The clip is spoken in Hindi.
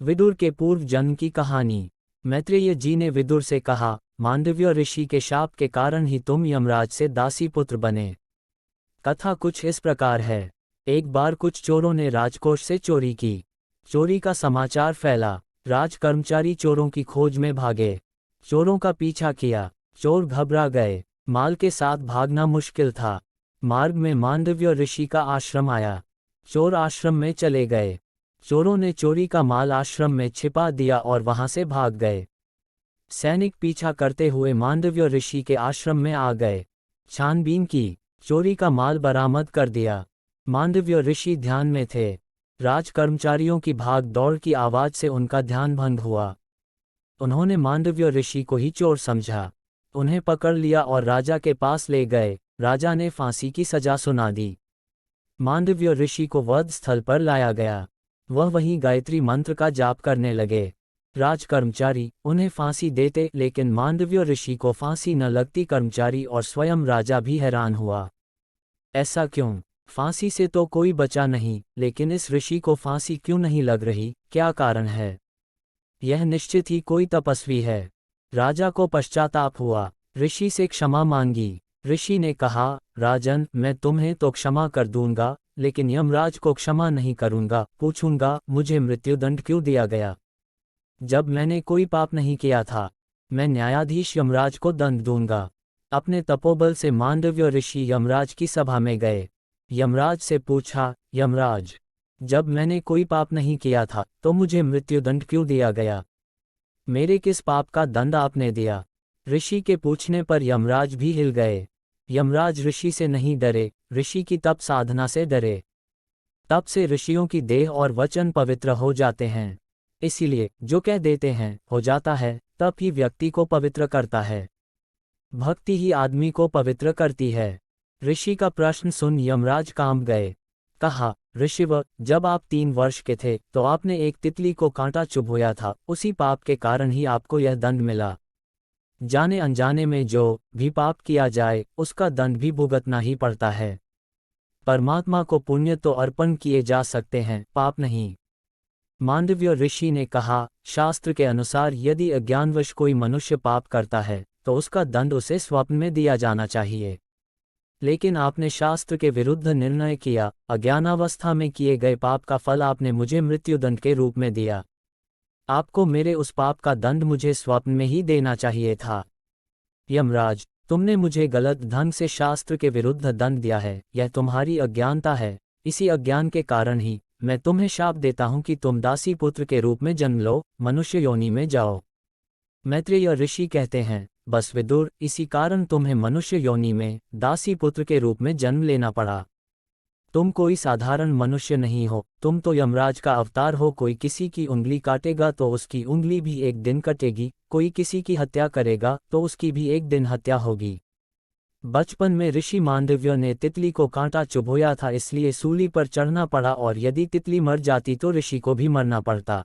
विदुर के पूर्व जन्म की कहानी। मैत्रेय जी ने विदुर से कहा, मांडव्य ऋषि के शाप के कारण ही तुम यमराज से दासी पुत्र बने। कथा कुछ इस प्रकार है। एक बार कुछ चोरों ने राजकोष से चोरी की। चोरी का समाचार फैला। राज कर्मचारी चोरों की खोज में भागे। चोरों का पीछा किया। चोर घबरा गए। माल के साथ भागना मुश्किल था। मार्ग में मांडव्य ऋषि का आश्रम आया। चोर आश्रम में चले गए। चोरों ने चोरी का माल आश्रम में छिपा दिया और वहां से भाग गए। सैनिक पीछा करते हुए मांडव्य ऋषि के आश्रम में आ गए। छानबीन की। चोरी का माल बरामद कर दिया। मांडव्य ऋषि ध्यान में थे। राज कर्मचारियों की भाग दौड़ की आवाज से उनका ध्यान भंग हुआ। उन्होंने मांडव्य ऋषि को ही चोर समझा। उन्हें पकड़ लिया और राजा के पास ले गए। राजा ने फांसी की सजा सुना दी। मांडव्य ऋषि को वध स्थल पर लाया गया। वह वहीं गायत्री मंत्र का जाप करने लगे। राज कर्मचारी उन्हें फांसी देते, लेकिन मांडव्य ऋषि को फांसी न लगती। कर्मचारी और स्वयं राजा भी हैरान हुआ। ऐसा क्यों? फांसी से तो कोई बचा नहीं, लेकिन इस ऋषि को फांसी क्यों नहीं लग रही? क्या कारण है? यह निश्चित ही कोई तपस्वी है। राजा को पश्चाताप हुआ। ऋषि से क्षमा मांगी। ऋषि ने कहा, राजन, मैं तुम्हें तो क्षमा कर दूंगा, लेकिन यमराज को क्षमा नहीं करूंगा। पूछूंगा, मुझे मृत्युदंड क्यों दिया गया? जब मैंने कोई पाप नहीं किया था। मैं न्यायाधीश यमराज को दंड दूंगा। अपने तपोबल से मांडव्य ऋषि यमराज की सभा में गए। यमराज से पूछा, यमराज, जब मैंने कोई पाप नहीं किया था तो मुझे मृत्युदंड क्यों दिया गया? मेरे किस पाप का दंड आपने दिया? ऋषि के पूछने पर यमराज भी हिल गए। यमराज ऋषि से नहीं डरे, ऋषि की तप साधना से डरे। तप से ऋषियों की देह और वचन पवित्र हो जाते हैं। इसीलिए जो कह देते हैं हो जाता है। तप ही व्यक्ति को पवित्र करता है। भक्ति ही आदमी को पवित्र करती है। ऋषि का प्रश्न सुन यमराज कांप गए। कहा, ऋषिव, जब आप 3 वर्ष के थे तो आपने एक तितली को कांटा चुभोया था। उसी पाप के कारण ही आपको यह दंड मिला। जाने अनजाने में जो भी पाप किया जाए उसका दंड भी भुगतना ही पड़ता है। परमात्मा को पुण्य तो अर्पण किए जा सकते हैं, पाप नहीं। मांडव्य ऋषि ने कहा, शास्त्र के अनुसार यदि अज्ञानवश कोई मनुष्य पाप करता है तो उसका दंड उसे स्वप्न में दिया जाना चाहिए। लेकिन आपने शास्त्र के विरुद्ध निर्णय किया। अज्ञानावस्था में किए गए पाप का फल आपने मुझे मृत्युदंड के रूप में दिया। आपको मेरे उस पाप का दंड मुझे स्वप्न में ही देना चाहिए था। यमराज, तुमने मुझे गलत ढंग से शास्त्र के विरुद्ध दंड दिया है। यह तुम्हारी अज्ञानता है। इसी अज्ञान के कारण ही मैं तुम्हें शाप देता हूं कि तुम दासी पुत्र के रूप में जन्म लो, मनुष्य योनि में जाओ। मैत्रेय ऋषि कहते हैं, बस विदुर, इसी कारण तुम्हें मनुष्य योनि में दासी पुत्र के रूप में जन्म लेना पड़ा। तुम कोई साधारण मनुष्य नहीं हो, तुम तो यमराज का अवतार हो। कोई किसी की उंगली काटेगा तो उसकी उंगली भी एक दिन कटेगी। कोई किसी की हत्या करेगा तो उसकी भी एक दिन हत्या होगी। बचपन में ऋषि मांडव्य ने तितली को कांटा चुभोया था, इसलिए सूली पर चढ़ना पड़ा, और यदि तितली मर जाती तो ऋषि को भी मरना पड़ता।